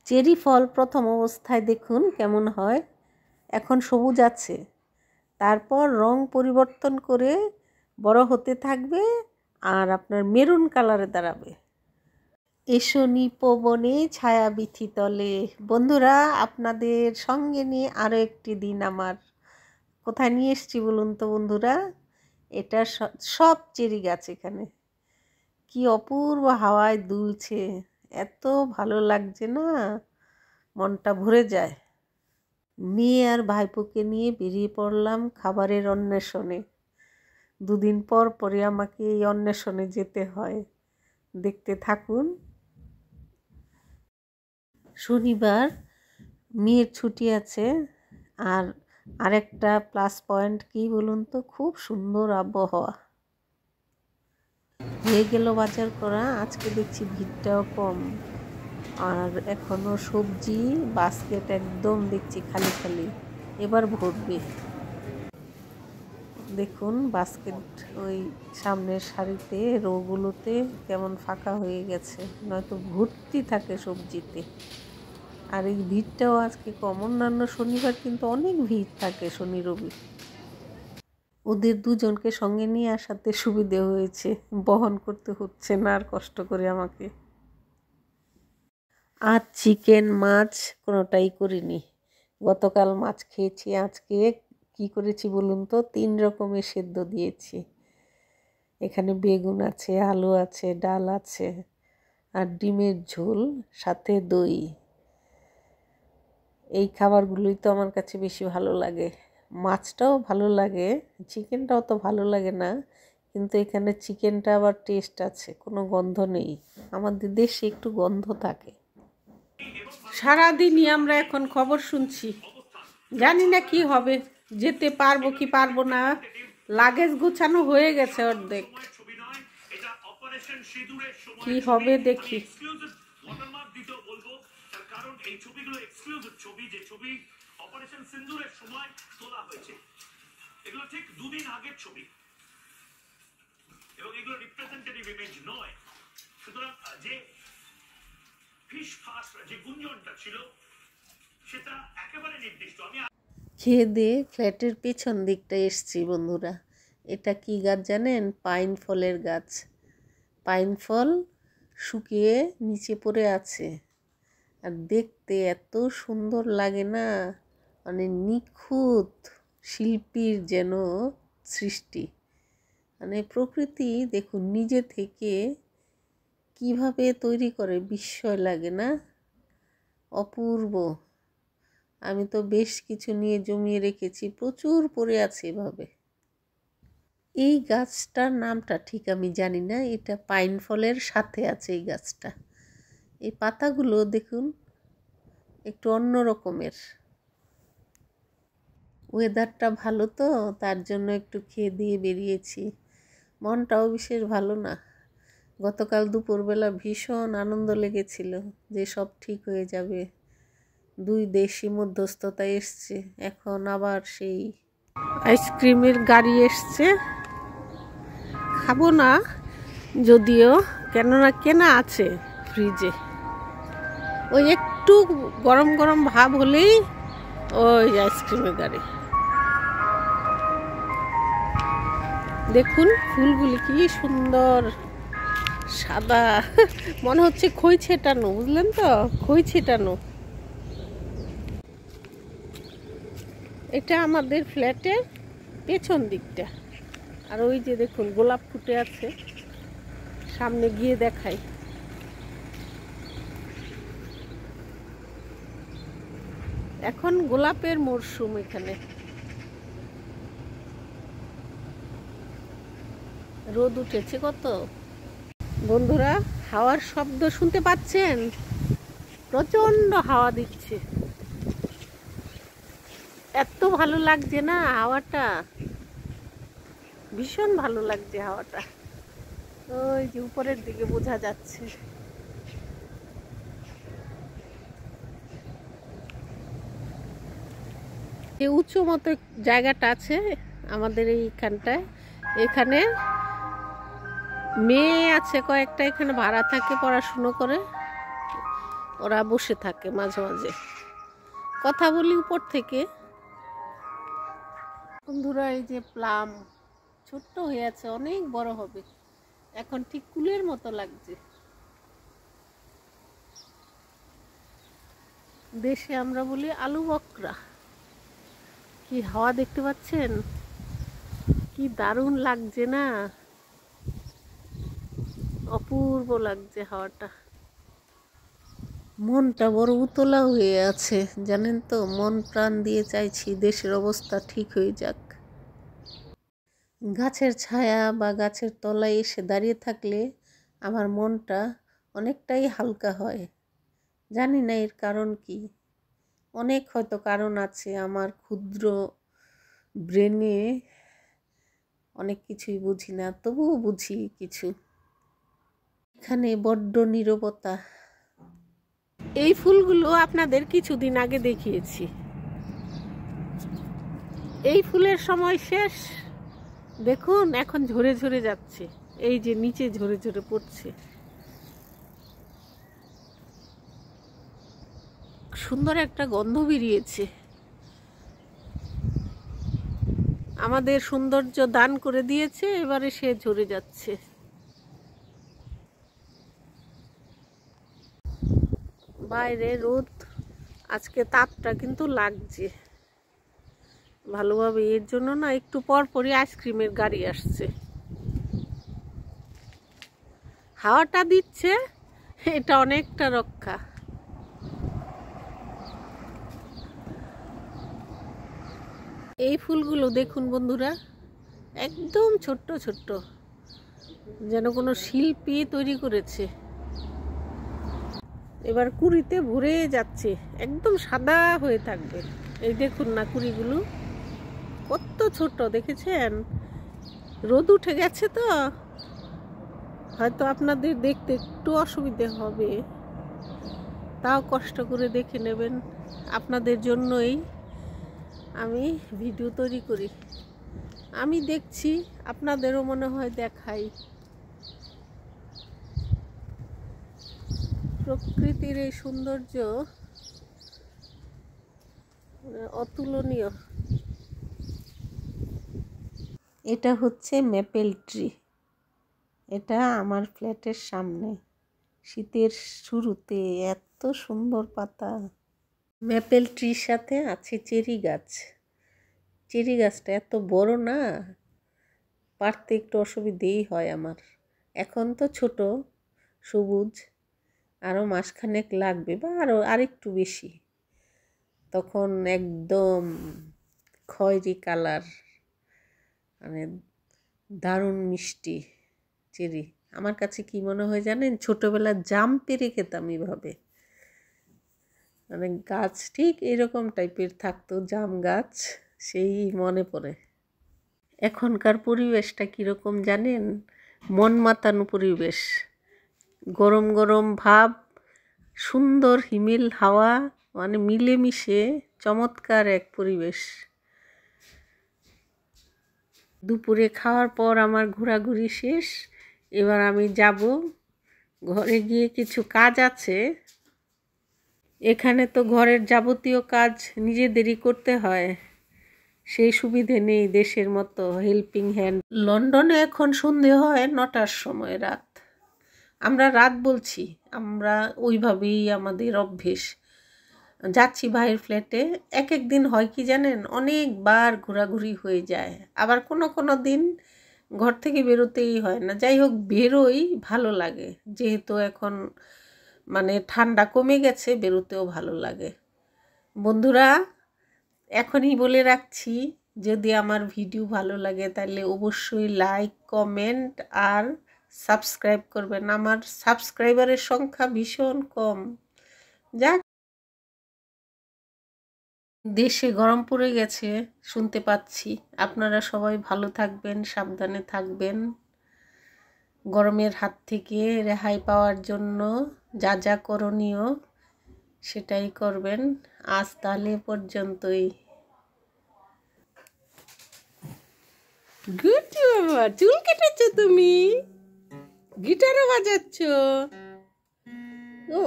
Cherry ফল প্রথম অবস্থায় দেখুন কেমন হয়, এখন সবুজ আছে, তারপর রং পরিবর্তন করে বড় হতে থাকবে আর আপনার মেরুন কালারে দাঁড়াবে। এসো নিপবনে ছায়া বিথি তলে। বন্ধুরা, আপনাদের সঙ্গে নিয়ে আরও একটি দিন আমার। কোথায় নিয়ে এসছি বলুন তো বন্ধুরা? এটা সব চেরি গাছ। এখানে কি অপূর্ব হাওয়ায় দুলছে, এত ভালো লাগছে না, মনটা ভরে যায়। মেয়ে আর ভাইপোকে নিয়ে বেরিয়ে পড়লাম খাবারের অন্বেষণে। দুদিন পর পরে আমাকে এই অন্বেষণে যেতে হয়, দেখতে থাকুন। শনিবার মেয়ের ছুটি আছে, আর আরেকটা প্লাস পয়েন্ট কি বলুন তো, খুব সুন্দর আবহাওয়া। হয়ে গেল বাজার করা, আজকে দেখছি ভিড়টাও কম, আর এখনো সবজি বাস্কেট একদম দেখছি খালি খালি, এবার ভরবে। দেখুন বাস্কেট ওই সামনের সারিতে রোগুলোতে কেমন ফাঁকা হয়ে গেছে, নয়তো ভর্তি থাকে সবজিতে। আর এই ভিড়টাও আজকে কম, অন্যান্য শনিবার কিন্তু অনেক ভিড় থাকে, শনি রবি। ওদের দুজনকে সঙ্গে নিয়ে আসাতে সুবিধে হয়েছে, বহন করতে হচ্ছে না আর কষ্ট করে আমাকে। আর চিকেন মাছ কোনোটাই করিনি, গতকাল মাছ খেয়েছি, আজকে কি করেছি বলুন তো, 3 রকমের সেদ্ধ দিয়েছি। এখানে বেগুন আছে, আলু আছে, ডাল আছে, আর ডিমের ঝোল, সাথে দই। এই খাবারগুলোই তো আমার কাছে বেশি ভালো লাগে। মাছটাও ভালো লাগে, চিকেনটাও তো ভালো লাগে না, কিন্তু এখানে চিকেনটা আবার টেস্ট আছে, কোনো গন্ধ নেই। আমাদের দেশে একটু গন্ধ থাকে। সারাদিনই আমরা এখন খবর শুনছি, জানি না কি হবে, যেতে পারবো কি পারবো না। লাগেজ গুছানো হয়ে গেছে অর্ধেক, কি হবে দেখি। কারণ এই ছবিগুলো এক্সক্লুসিভ ছবি, যে ছবি অপারেশন সিন্দুরের সময় তোলা হয়েছে, এগুলো ঠিক 2 দিন আগের ছবি, এবং এগুলো রিপ্রেজেন্টেটিভ ইমেজ নয়। সুতরাং যে ফিশ ফাস্ট যে গুঞ্জনটা ছিল সেটা একেবারে নির্দিষ্ট। আমি খেয়ে দিয়ে ফ্ল্যাটের পেছন দিকটা এসছি বন্ধুরা। এটা কি গাছ জানেন? পাইন ফলের গাছ। পাইন ফল শুকিয়ে নিচে পড়ে আছে, আর দেখতে এত সুন্দর লাগে না, মানে নিখুঁত শিল্পীর যেন সৃষ্টি। মানে প্রকৃতি দেখুন নিজে থেকে কিভাবে তৈরি করে, বিস্ময় লাগে না? অপূর্ব। আমি তো বেশ কিছু নিয়ে জমিয়ে রেখেছি, প্রচুর পড়ে আছে এভাবে। এই গাছটার নামটা ঠিক আমি জানি না, এটা পাইন ফলের সাথে আছে এই গাছটা। এই পাতাগুলো দেখুন একটু অন্য রকমের। ওয়েদারটা ভালো তো, তার জন্য একটু খেয়ে দিয়ে বেরিয়েছি। মনটাও বিশেষ ভালো না। গতকাল দুপুরবেলা ভীষণ আনন্দ লেগেছিল যে সব ঠিক হয়ে যাবে, 2 দেশি মধ্যস্থতায় এসছে। এখন আবার সেই আইসক্রিমের গাড়ি এসছে, খাবো না যদিও, কেননা কেনা আছে ফ্রিজে। ওই একটু গরম গরম ভাব হলেই ওই আইসক্রিমের গাড়ি। দেখুন ফুলগুলি কি সুন্দর সাদা, মনে হচ্ছে খই ছেটানো, বুঝলেন তো, খই ছেটানো। এটা আমাদের ফ্ল্যাটের পেছন দিকটা, আর ওই যে দেখুন গোলাপ ফুটে আছে, সামনে গিয়ে দেখাই। এখন গোলাপের মরশুম এখানে, রোদ উঠেছে কত। বন্ধুরা, হাওয়ার শব্দ শুনতে পাচ্ছেন? প্রচন্ড হাওয়া দিচ্ছে, এত ভালো লাগছে না হাওয়াটা, ভীষণ ভালো লাগছে হাওয়াটা। ওই যে উপরের দিকে বোঝা যাচ্ছে। যে উঁচু মতো জায়গাটা আছে আমাদের এইখানটায়, এখানে মেয়ে আছে কয়েকটা, এখানে ভাড়া থাকে, পড়াশুনো করে। ওরা বসে থাকে মাঝে মাঝে, কথা বলি উপর থেকে। বন্ধুরা এই যে প্লাম ছোট্ট হয়ে আছে, অনেক বড় হবে, এখন ঠিক কুলের মতো লাগছে। দেশে আমরা বলি আলু বকরা। কি হাওয়া দেখতে পাচ্ছেন, কি দারুণ লাগছে না, অপূর্ব লাগছে হাওয়াটা। মনটা বড় উতলা হয়ে আছে জানেন তো, মন প্রাণ দিয়ে চাইছি দেশের অবস্থা ঠিক হয়ে যাক। গাছের ছায়া বা গাছের তলায় এসে দাঁড়িয়ে থাকলে আমার মনটা অনেকটাই হালকা হয়। জানি না এর কারণ কি, অনেক হয়তো কারণ আছে, আমার ক্ষুদ্র ব্রেনে অনেক কিছুই বুঝি না, তবুও বুঝি কিছু। এখানে বড্ড নীরবতা। এই ফুলগুলো আপনাদের কিছুদিন আগে দেখিয়েছি। এই ফুলের সময় শেষ, দেখুন এখন ঝরে ঝরে যাচ্ছে, এই যে নিচে ঝরে ঝরে পড়ছে। সুন্দর একটা গন্ধ বেরিয়েছে। আমাদের সৌন্দর্য দান করে দিয়েছে, এবারে সে ঝরে যাচ্ছে। বাইরে রোদ, আজকে তাপটা কিন্তু লাগছে ভালোভাবে। এর জন্য না একটু পর পরই আইসক্রিমের গাড়ি আসছে। হাওয়াটা দিচ্ছে, এটা অনেকটা রক্ষা। এই ফুলগুলো দেখুন বন্ধুরা, একদম ছোট্ট ছোট্ট, যেন কোনো শিল্পী তৈরি করেছে। এবার কুড়িতে ভরে যাচ্ছে, একদম সাদা হয়ে থাকবে। এই দেখুন না কুড়িগুলো কত ছোট, দেখেছেন? রোদ উঠে গেছে তো হয়তো আপনাদের দেখতে একটু অসুবিধে হবে, তাও কষ্ট করে দেখে নেবেন। আপনাদের জন্যই আমি ভিডিও তৈরি করি। আমি দেখছি, আপনাদেরও মনে হয় দেখাই। প্রকৃতির এই সৌন্দর্য অতুলনীয়। এটা হচ্ছে ম্যাপেল ট্রি, এটা আমার ফ্ল্যাটের সামনে। শীতের শুরুতে এত সুন্দর পাতা। ম্যাপেল ট্রির সাথে আছে চেরি গাছ। চেরি গাছটা এত বড় না, পারতে একটু অসুবিধেই হয় আমার। এখন তো ছোট সবুজ, আরও মাসখানেক লাগবে বা আরেকটু বেশি, তখন একদম খয়েরি কালার, মানে দারুণ মিষ্টি চেরি। আমার কাছে কি মনে হয় জানেন, ছোটোবেলায় জাম পেরে খেতাম এভাবে, মানে গাছ ঠিক এরকম টাইপের থাকতো, জাম গাছ, সেই মনে পড়ে। এখনকার পরিবেশটা কীরকম জানেন, মন মাতানো পরিবেশ, গরম গরম ভাব, সুন্দর হিমেল হাওয়া, মানে মিলেমিশে চমৎকার এক পরিবেশ। দুপুরে খাওয়ার পর আমার ঘোরাঘুরি শেষ, এবার আমি যাব ঘরে, গিয়ে কিছু কাজ আছে। এখানে তো ঘরের যাবতীয় কাজ নিজেদেরই করতে হয়, সেই সুবিধে নেই দেশের মতো হেল্পিং হ্যান্ড। লন্ডনে এখন সন্ধে হয় 9টার সময়, রাত। আমরা রাত বলছি, আমরা ওইভাবেই আমাদের অভ্যেস। যাচ্ছি ভাইয়ের ফ্ল্যাটে, এক এক দিন হয় কি জানেন, অনেকবার ঘোরাঘুরি হয়ে যায়, আবার কোনো কোনো দিন ঘর থেকে বেরোতেই হয় না। যাই হোক, বেরোই, ভালো লাগে, যেহেতু এখন মানে ঠান্ডা কমে গেছে, বেরোতেও ভালো লাগে। বন্ধুরা, এখনই বলে রাখছি, যদি আমার ভিডিও ভালো লাগে তাহলে অবশ্যই লাইক, কমেন্ট আর সাবস্ক্রাইব করবেন। আমার সাবস্ক্রাইবারের সংখ্যা ভীষণ কম। যাক, দেশে গরম পড়ে গেছে শুনতে পাচ্ছি। আপনারা সবাই ভালো থাকবেন, সাবধানে থাকবেন। গরমের হাত থেকে রেহাই পাওয়ার জন্য যা যা করণীয় সেটাই করবেন। আজ তাহলে পর্যন্তই। গুড বাবা, চুল কেটেছো তুমি, গিটারও বাজাচ্ছ। ও